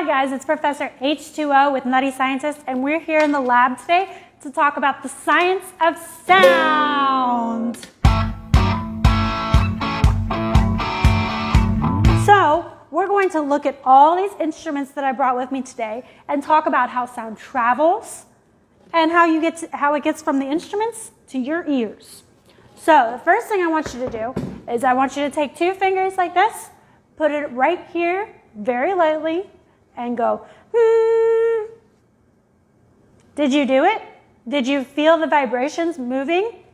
Hi guys, it's Professor H2O with Nutty Scientist, and we're here in the lab today to talk about the science of sound. So, we're going to look at all these instruments that I brought with me today and talk about how sound travels and how it gets from the instruments to your ears. So, the first thing I want you to do is I want you to take two fingers like this, put it right here very lightly, and go, Did you do it? Did you feel the vibrations moving?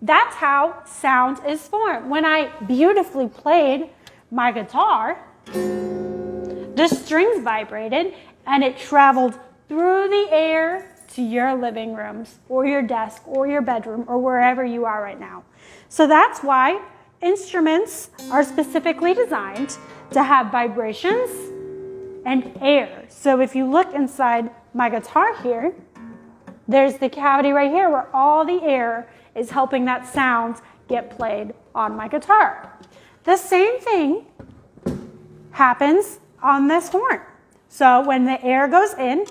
That's how sound is formed. When I beautifully played my guitar, the strings vibrated and it traveled through the air to your living rooms or your desk or your bedroom or wherever you are right now. So that's why instruments are specifically designed to have vibrations and air. So if you look inside my guitar here, there's the cavity right here where all the air is helping that sound get played on my guitar. The same thing happens on this horn. So when the air goes in,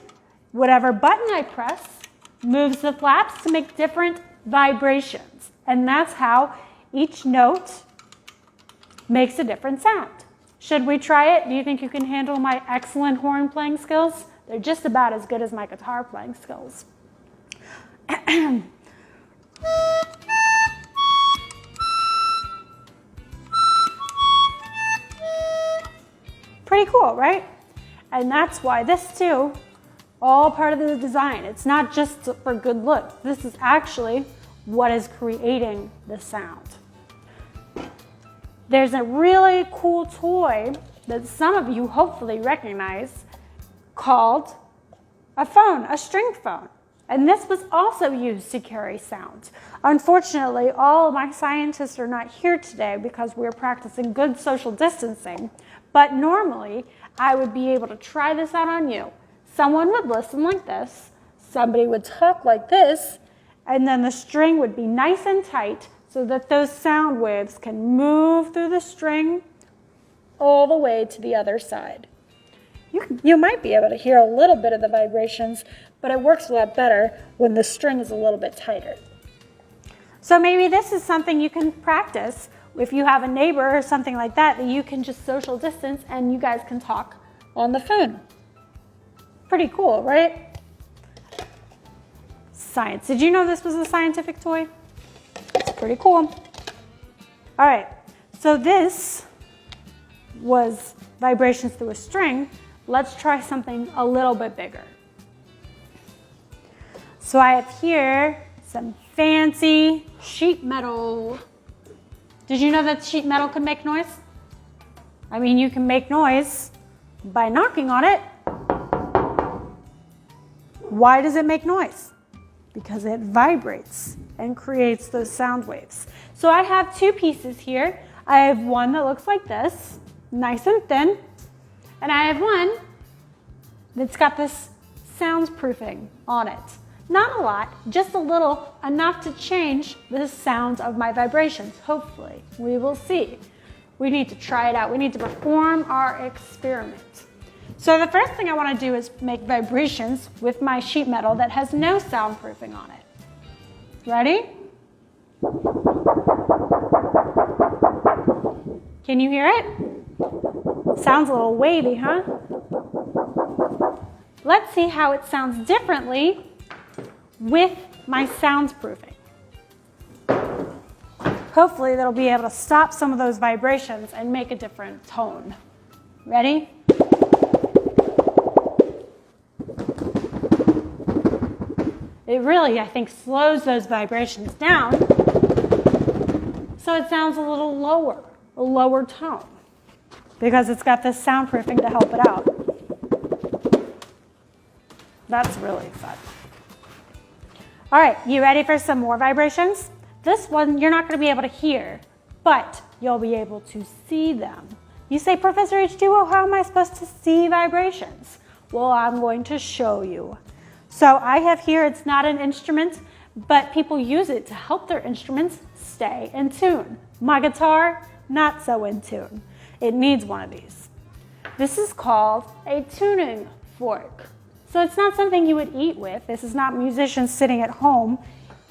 whatever button I press moves the flaps to make different vibrations. And that's how each note makes a different sound. Should we try it? Do you think you can handle my excellent horn playing skills? They're just about as good as my guitar playing skills. Pretty cool, right? And that's why this too, all part of the design. It's not just for good look. This is actually what is creating the sound. There's a really cool toy that some of you hopefully recognize called a phone, a string phone. And this was also used to carry sound. Unfortunately, all of my scientists are not here today because we're practicing good social distancing. But normally, I would be able to try this out on you. Someone would listen like this, somebody would talk like this, and then the string would be nice and tight so that those sound waves can move through the string all the way to the other side. You might be able to hear a little bit of the vibrations, but it works a lot better when the string is a little bit tighter. So maybe this is something you can practice if you have a neighbor or something like that you can just social distance and you guys can talk on the phone. Pretty cool, right? Science. Did you know this was a scientific toy? It's pretty cool. All right, so this was vibrations through a string. Let's try something a little bit bigger. So I have here some fancy sheet metal. Did you know that sheet metal could make noise? I mean, you can make noise by knocking on it. Why does it make noise? Because it vibrates and creates those sound waves. So I have two pieces here. I have one that looks like this, nice and thin, and I have one that's got this soundproofing on it. Not a lot, just a little, enough to change the sound of my vibrations, hopefully. We will see. We need to try it out. We need to perform our experiment. So the first thing I want to do is make vibrations with my sheet metal that has no soundproofing on it. Ready? Can you hear it? Sounds a little wavy, huh? Let's see how it sounds differently with my soundproofing. Hopefully that'll be able to stop some of those vibrations and make a different tone. Ready? It really, I think, slows those vibrations down so it sounds a little lower, a lower tone, because it's got this soundproofing to help it out. That's really fun. All right, you ready for some more vibrations? This one you're not going to be able to hear, but you'll be able to see them. You say, Professor H2O, how am I supposed to see vibrations? Well, I'm going to show you. So I have here, it's not an instrument, but people use it to help their instruments stay in tune. My guitar, not so in tune. It needs one of these. This is called a tuning fork. So it's not something you would eat with. This is not musicians sitting at home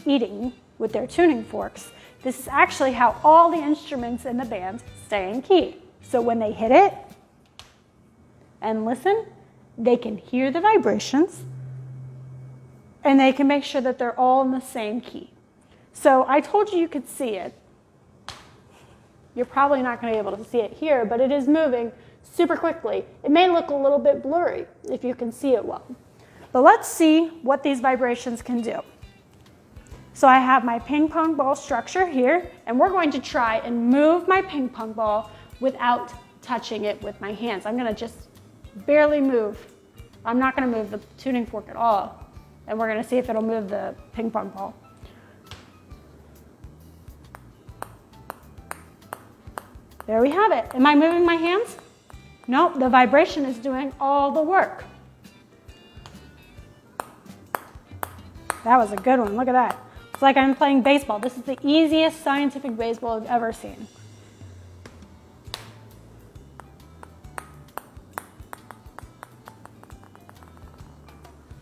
eating with their tuning forks. This is actually how all the instruments in the band stay in key. So when they hit it and listen, they can hear the vibrations and they can make sure that they're all in the same key. So I told you could see it. You're probably not going to be able to see it here, but it is moving super quickly. It may look a little bit blurry if you can see it well. But let's see what these vibrations can do. So I have my ping pong ball structure here, and we're going to try and move my ping pong ball without touching it with my hands. I'm going to just barely move. I'm not going to move the tuning fork at all, and we're going to see if it'll move the ping pong ball. There we have it. Am I moving my hands? Nope, the vibration is doing all the work. That was a good one. Look at that. It's like I'm playing baseball. This is the easiest scientific baseball I've ever seen.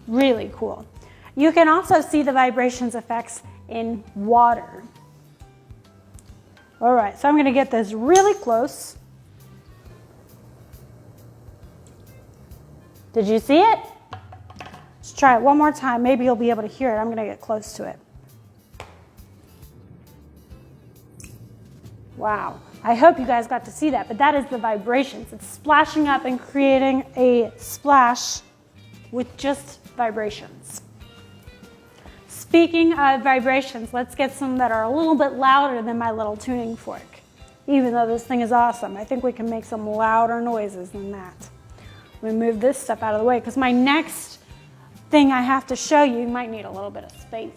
Really cool. You can also see the vibrations effects in water. All right, so I'm going to get this really close. Did you see it? Let's try it one more time. Maybe you'll be able to hear it. I'm going to get close to it. Wow. I hope you guys got to see that, but that is the vibrations. It's splashing up and creating a splash with just vibrations. Speaking of vibrations, let's get some that are a little bit louder than my little tuning fork. Even though this thing is awesome, I think we can make some louder noises than that. Let me move this stuff out of the way because my next thing I have to show you might need a little bit of space.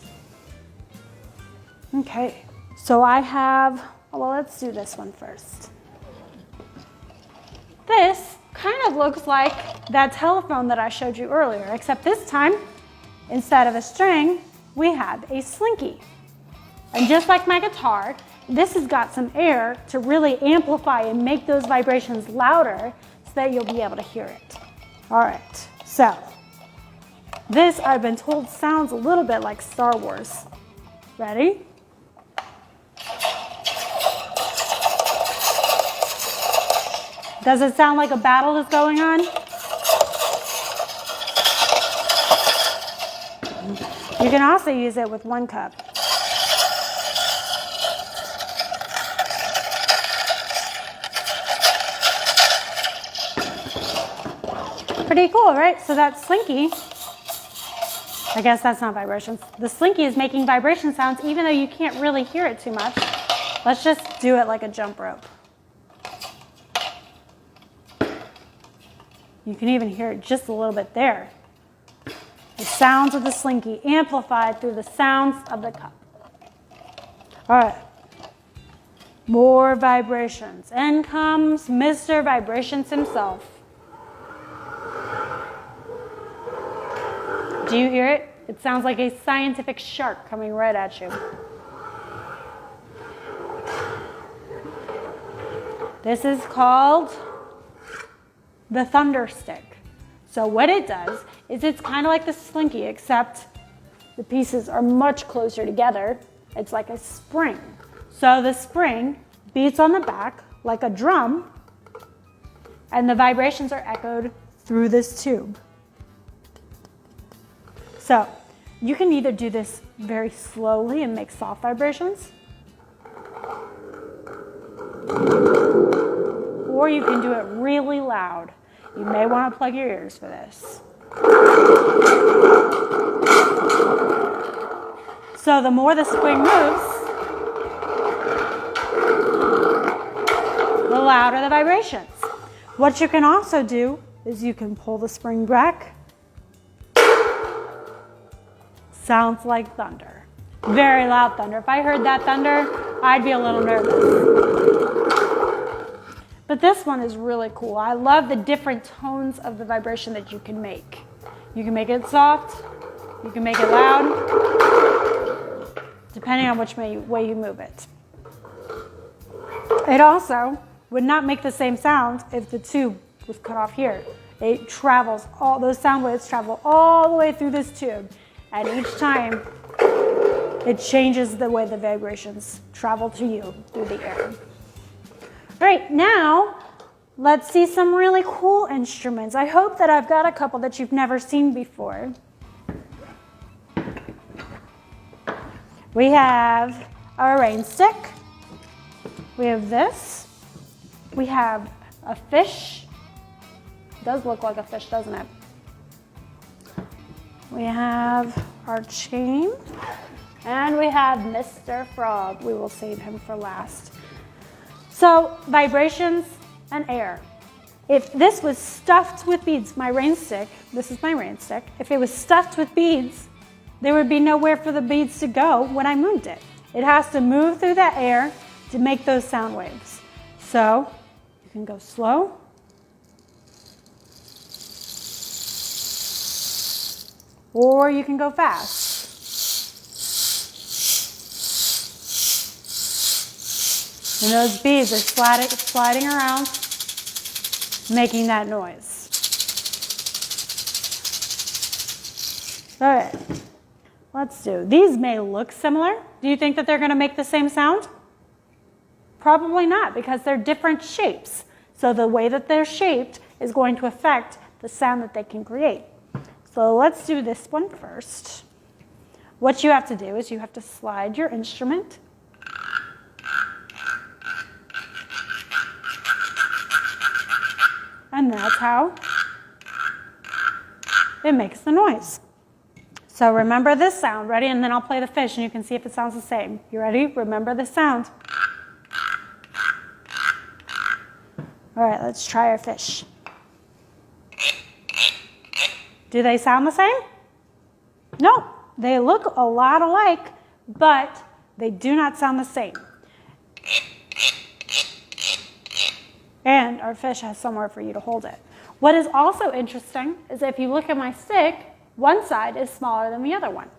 Okay, so I have, well, let's do this one first. This kind of looks like that telephone that I showed you earlier, except this time, instead of a string, we have a slinky. And just like my guitar, this has got some air to really amplify and make those vibrations louder so that you'll be able to hear it. All right, so this I've been told sounds a little bit like Star Wars. Ready? Does it sound like a battle is going on? You can also use it with one cup. Pretty cool, right? So that slinky, I guess that's not vibrations. The slinky is making vibration sounds even though you can't really hear it too much. Let's just do it like a jump rope. You can even hear it just a little bit there. The sounds of the slinky amplified through the sounds of the cup. All right. More vibrations. In comes Mr. Vibrations himself. Do you hear it? It sounds like a scientific shark coming right at you. This is called the thunder stick. So what it does is it's kind of like the slinky, except the pieces are much closer together. It's like a spring. So the spring beats on the back like a drum, and the vibrations are echoed through this tube. So you can either do this very slowly and make soft vibrations, or you can do it really loud. You may want to plug your ears for this. So the more the spring moves, the louder the vibrations. What you can also do is you can pull the spring back. Sounds like thunder. Very loud thunder. If I heard that thunder, I'd be a little nervous. But this one is really cool. I love the different tones of the vibration that you can make. You can make it soft, you can make it loud, depending on which way you move it. It also would not make the same sound if the tube was cut off here. It travels, all those sound waves travel all the way through this tube. And each time, it changes the way the vibrations travel to you through the air. All right, now, let's see some really cool instruments. I hope that I've got a couple that you've never seen before. We have our rain stick. We have this. We have a fish. It does look like a fish, doesn't it? We have our chain. And we have Mr. Frog. We will save him for last. So, vibrations and air. If this was stuffed with beads, my rain stick, this is my rain stick, if it was stuffed with beads, there would be nowhere for the beads to go when I moved it. It has to move through that air to make those sound waves. So, you can go slow. Or you can go fast. And those beads are sliding around, making that noise. All right, let's do. These may look similar. Do you think that they're going to make the same sound? Probably not, because they're different shapes. So the way that they're shaped is going to affect the sound that they can create. So let's do this one first. What you have to do is you have to slide your instrument. And that's how it makes the noise. So remember this sound. Ready? And then I'll play the fish and you can see if it sounds the same. You ready? Remember this sound. All right, let's try our fish. Do they sound the same? No, they look a lot alike, but they do not sound the same. And our fish has somewhere for you to hold it. What is also interesting is if you look at my stick, one side is smaller than the other one.